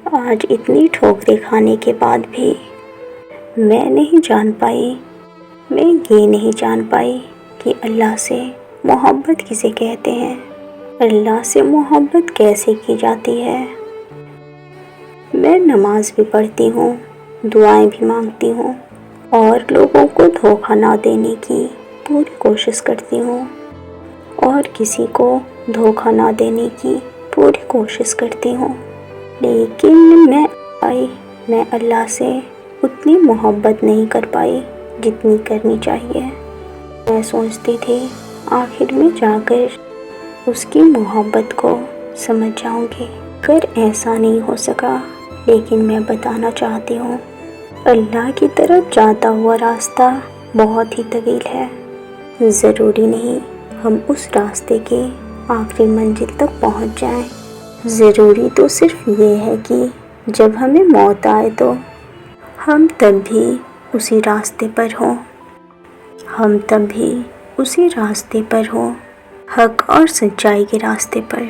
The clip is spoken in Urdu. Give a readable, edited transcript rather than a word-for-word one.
آج اتنی ٹھوکریں کھانے کے بعد بھی میں نہیں جان پائی، میں یہ نہیں جان پائی کہ اللہ سے محبت کسے کہتے ہیں، اللہ سے محبت کیسے کی جاتی ہے۔ میں نماز بھی پڑھتی ہوں، دعائیں بھی مانگتی ہوں اور لوگوں کو دھوکہ نہ دینے کی پوری کوشش کرتی ہوں، اور کسی کو دھوکہ نہ دینے کی پوری کوشش کرتی ہوں، لیکن میں اللہ سے اتنی محبت نہیں کر پائی جتنی کرنی چاہیے۔ میں سوچتی تھی آخر میں جا کر اس کی محبت کو سمجھ جاؤں گی، اگر ایسا نہیں ہو سکا، لیکن میں بتانا چاہتی ہوں اللہ کی طرف جاتا ہوا راستہ بہت ہی طویل ہے۔ ضروری نہیں ہم اس راستے کے آخری منزل تک پہنچ جائیں، ضروری تو صرف یہ ہے کہ جب ہمیں موت آئے تو ہم تب بھی اسی راستے پر ہوں، حق اور سچائی کے راستے پر۔